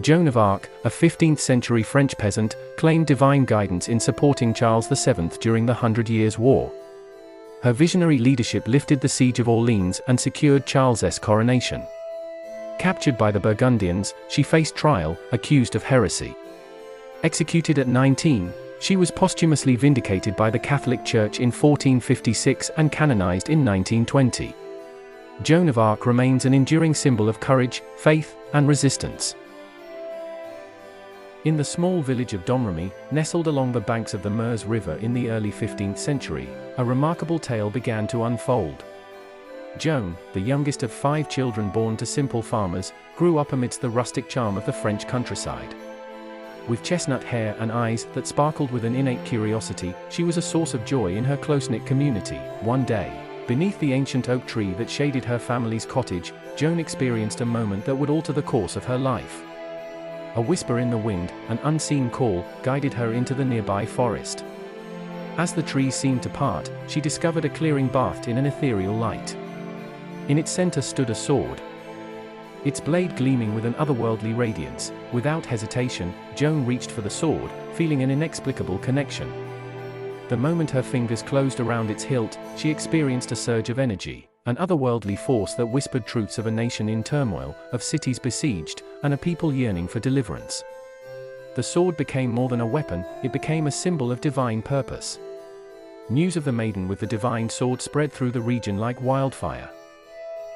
Joan of Arc, a 15th-century French peasant, claimed divine guidance in supporting Charles VII during the Hundred Years' War. Her visionary leadership lifted the siege of Orléans and secured Charles's coronation. Captured by the Burgundians, she faced trial, accused of heresy. Executed at 19, she was posthumously vindicated by the Catholic Church in 1456 and canonized in 1920. Joan of Arc remains an enduring symbol of courage, faith, and resistance. In the small village of Domremy, nestled along the banks of the Meuse River in the early 15th century, a remarkable tale began to unfold. Joan, the youngest of 5 children born to simple farmers, grew up amidst the rustic charm of the French countryside. With chestnut hair and eyes that sparkled with an innate curiosity, she was a source of joy in her close-knit community. One day, beneath the ancient oak tree that shaded her family's cottage, Joan experienced a moment that would alter the course of her life. A whisper in the wind, an unseen call, guided her into the nearby forest. As the trees seemed to part, she discovered a clearing bathed in an ethereal light. In its center stood a sword, its blade gleaming with an otherworldly radiance. Without hesitation, Joan reached for the sword, feeling an inexplicable connection. The moment her fingers closed around its hilt, she experienced a surge of energy, an otherworldly force that whispered truths of a nation in turmoil, of cities besieged, and a people yearning for deliverance. The sword became more than a weapon, it became a symbol of divine purpose. News of the maiden with the divine sword spread through the region like wildfire.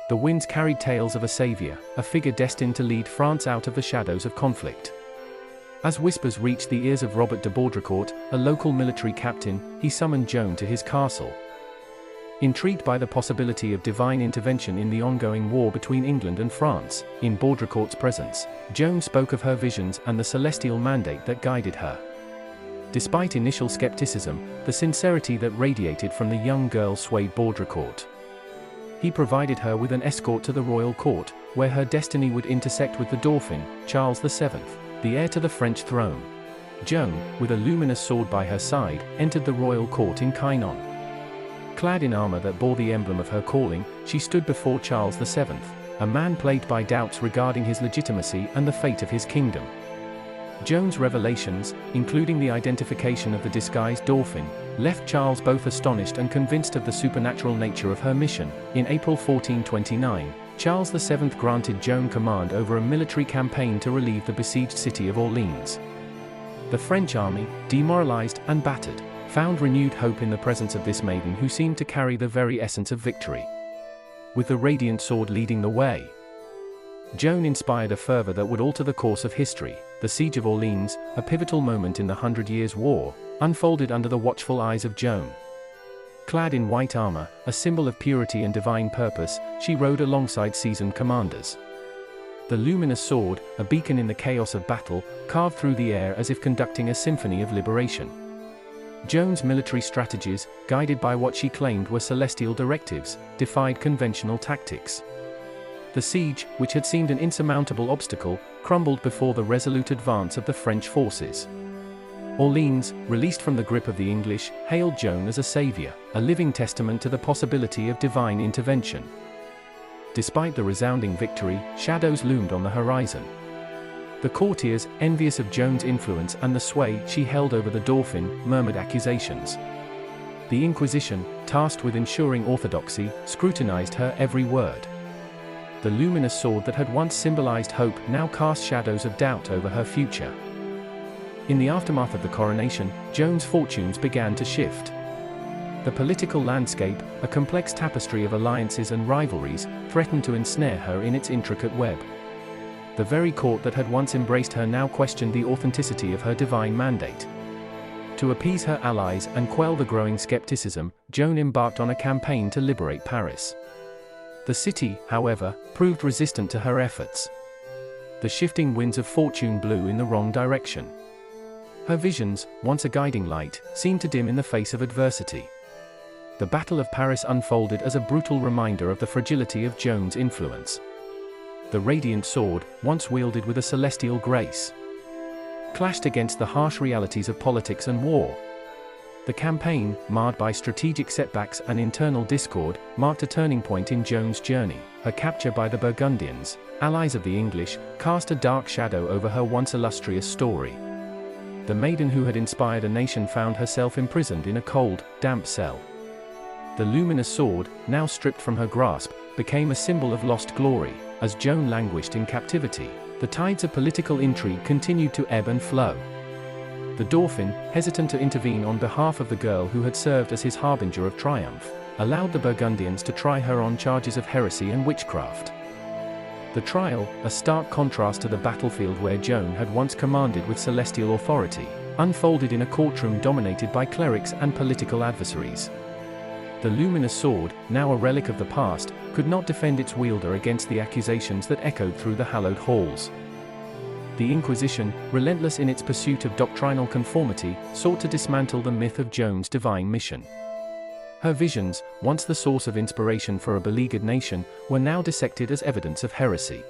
The winds carried tales of a savior, a figure destined to lead France out of the shadows of conflict. As whispers reached the ears of Robert de Baudricourt, a local military captain, he summoned Joan to his castle. Intrigued by the possibility of divine intervention in the ongoing war between England and France, in Baudricourt's presence, Joan spoke of her visions and the celestial mandate that guided her. Despite initial skepticism, the sincerity that radiated from the young girl swayed Baudricourt. He provided her with an escort to the royal court, where her destiny would intersect with the Dauphin, Charles VII, the heir to the French throne. Joan, with a luminous sword by her side, entered the royal court in Chinon. Clad in armor that bore the emblem of her calling, she stood before Charles VII, a man plagued by doubts regarding his legitimacy and the fate of his kingdom. Joan's revelations, including the identification of the disguised Dauphin, left Charles both astonished and convinced of the supernatural nature of her mission. In April 1429, Charles VII granted Joan command over a military campaign to relieve the besieged city of Orléans. The French army, demoralized and battered, found renewed hope in the presence of this maiden who seemed to carry the very essence of victory. With the radiant sword leading the way, Joan inspired a fervor that would alter the course of history. The siege of Orléans, a pivotal moment in the Hundred Years' War, unfolded under the watchful eyes of Joan. Clad in white armor, a symbol of purity and divine purpose, she rode alongside seasoned commanders. The luminous sword, a beacon in the chaos of battle, carved through the air as if conducting a symphony of liberation. Joan's military strategies, guided by what she claimed were celestial directives, defied conventional tactics. The siege, which had seemed an insurmountable obstacle, crumbled before the resolute advance of the French forces. Orléans, released from the grip of the English, hailed Joan as a savior, a living testament to the possibility of divine intervention. Despite the resounding victory, shadows loomed on the horizon. The courtiers, envious of Joan's influence and the sway she held over the Dauphin, murmured accusations. The Inquisition, tasked with ensuring orthodoxy, scrutinized her every word. The luminous sword that had once symbolized hope now cast shadows of doubt over her future. In the aftermath of the coronation, Joan's fortunes began to shift. The political landscape, a complex tapestry of alliances and rivalries, threatened to ensnare her in its intricate web. The very court that had once embraced her now questioned the authenticity of her divine mandate. To appease her allies and quell the growing skepticism, Joan embarked on a campaign to liberate Paris. The city, however, proved resistant to her efforts. The shifting winds of fortune blew in the wrong direction. Her visions, once a guiding light, seemed to dim in the face of adversity. The Battle of Paris unfolded as a brutal reminder of the fragility of Joan's influence. The radiant sword, once wielded with a celestial grace, clashed against the harsh realities of politics and war. The campaign, marred by strategic setbacks and internal discord, marked a turning point in Joan's journey. Her capture by the Burgundians, allies of the English, cast a dark shadow over her once illustrious story. The maiden who had inspired a nation found herself imprisoned in a cold, damp cell. The luminous sword, now stripped from her grasp, became a symbol of lost glory. As Joan languished in captivity, the tides of political intrigue continued to ebb and flow. The Dauphin, hesitant to intervene on behalf of the girl who had served as his harbinger of triumph, allowed the Burgundians to try her on charges of heresy and witchcraft. The trial, a stark contrast to the battlefield where Joan had once commanded with celestial authority, unfolded in a courtroom dominated by clerics and political adversaries. The luminous sword, now a relic of the past, could not defend its wielder against the accusations that echoed through the hallowed halls. The Inquisition, relentless in its pursuit of doctrinal conformity, sought to dismantle the myth of Joan's divine mission. Her visions, once the source of inspiration for a beleaguered nation, were now dissected as evidence of heresy.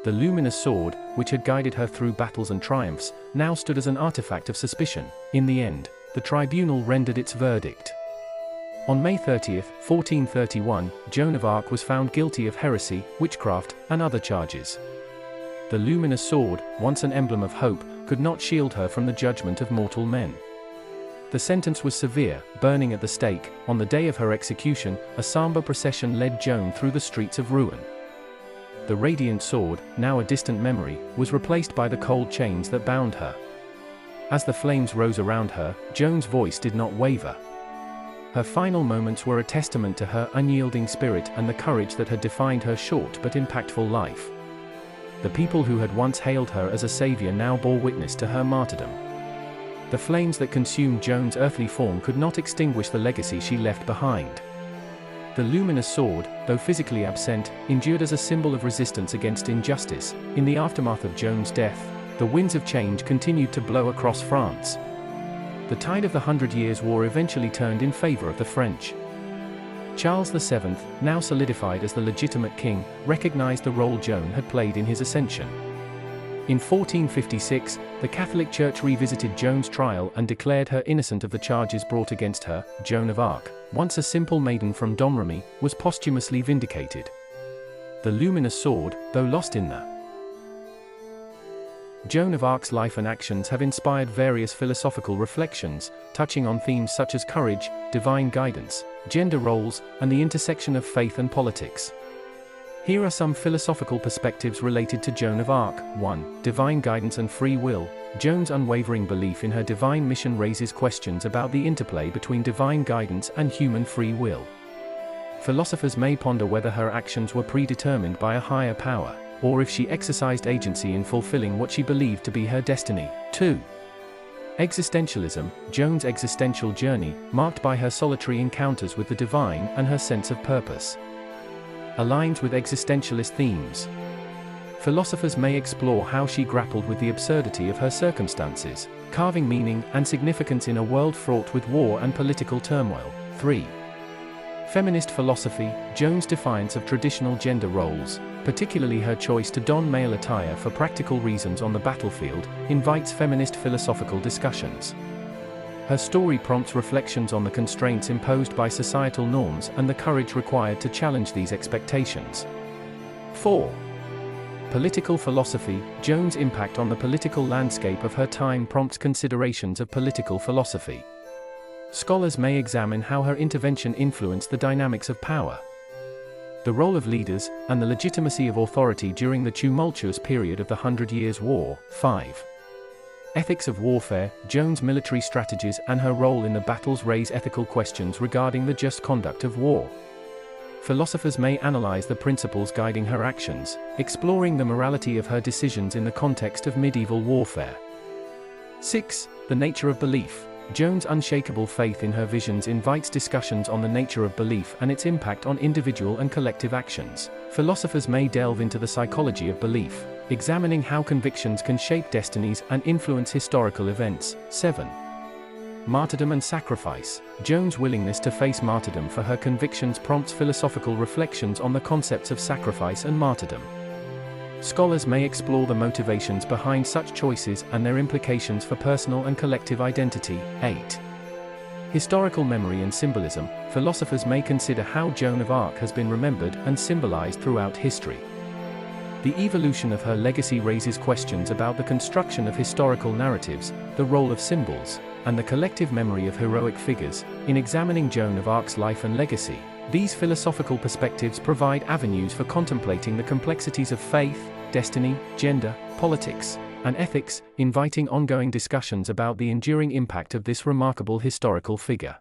The luminous sword, which had guided her through battles and triumphs, now stood as an artifact of suspicion. In the end, the tribunal rendered its verdict. On May 30, 1431, Joan of Arc was found guilty of heresy, witchcraft, and other charges. The luminous sword, once an emblem of hope, could not shield her from the judgment of mortal men. The sentence was severe, burning at the stake. On the day of her execution, a somber procession led Joan through the streets of Rouen. The radiant sword, now a distant memory, was replaced by the cold chains that bound her. As the flames rose around her, Joan's voice did not waver. Her final moments were a testament to her unyielding spirit and the courage that had defined her short but impactful life. The people who had once hailed her as a savior now bore witness to her martyrdom. The flames that consumed Joan's earthly form could not extinguish the legacy she left behind. The luminous sword, though physically absent, endured as a symbol of resistance against injustice. In the aftermath of Joan's death, the winds of change continued to blow across France. The tide of the 100 Years' War eventually turned in favor of the French. Charles VII, now solidified as the legitimate king, recognized the role Joan had played in his ascension. In 1456, the Catholic Church revisited Joan's trial and declared her innocent of the charges brought against her. Joan of Arc, once a simple maiden from Domremy, was posthumously vindicated. The luminous sword, though lost in the Joan of Arc's life and actions have inspired various philosophical reflections, touching on themes such as courage, divine guidance, gender roles, and the intersection of faith and politics. Here are some philosophical perspectives related to Joan of Arc. 1. Divine guidance and free will. Joan's unwavering belief in her divine mission raises questions about the interplay between divine guidance and human free will. Philosophers may ponder whether her actions were predetermined by a higher power, or if she exercised agency in fulfilling what she believed to be her destiny. 2. Existentialism. Joan's existential journey, marked by her solitary encounters with the divine and her sense of purpose, aligns with existentialist themes. Philosophers may explore how she grappled with the absurdity of her circumstances, carving meaning and significance in a world fraught with war and political turmoil. 3. Feminist philosophy. Joan's defiance of traditional gender roles, particularly her choice to don male attire for practical reasons on the battlefield, invites feminist philosophical discussions. Her story prompts reflections on the constraints imposed by societal norms and the courage required to challenge these expectations. 4. Political philosophy. Joan's impact on the political landscape of her time prompts considerations of political philosophy. Scholars may examine how her intervention influenced the dynamics of power, the role of leaders, and the legitimacy of authority during the tumultuous period of the 100 Years' War. 5. Ethics of warfare. Joan's military strategies and her role in the battles raise ethical questions regarding the just conduct of war. Philosophers may analyze the principles guiding her actions, exploring the morality of her decisions in the context of medieval warfare. 6. The nature of belief. Joan's unshakable faith in her visions invites discussions on the nature of belief and its impact on individual and collective actions. Philosophers may delve into the psychology of belief, examining how convictions can shape destinies and influence historical events. 7. Martyrdom and sacrifice. Joan's willingness to face martyrdom for her convictions prompts philosophical reflections on the concepts of sacrifice and martyrdom. Scholars may explore the motivations behind such choices and their implications for personal and collective identity. 8. Historical memory and symbolism. Philosophers may consider how Joan of Arc has been remembered and symbolized throughout history. The evolution of her legacy raises questions about the construction of historical narratives, the role of symbols, and the collective memory of heroic figures. In examining Joan of Arc's life and legacy, these philosophical perspectives provide avenues for contemplating the complexities of faith, destiny, gender, politics, and ethics, inviting ongoing discussions about the enduring impact of this remarkable historical figure.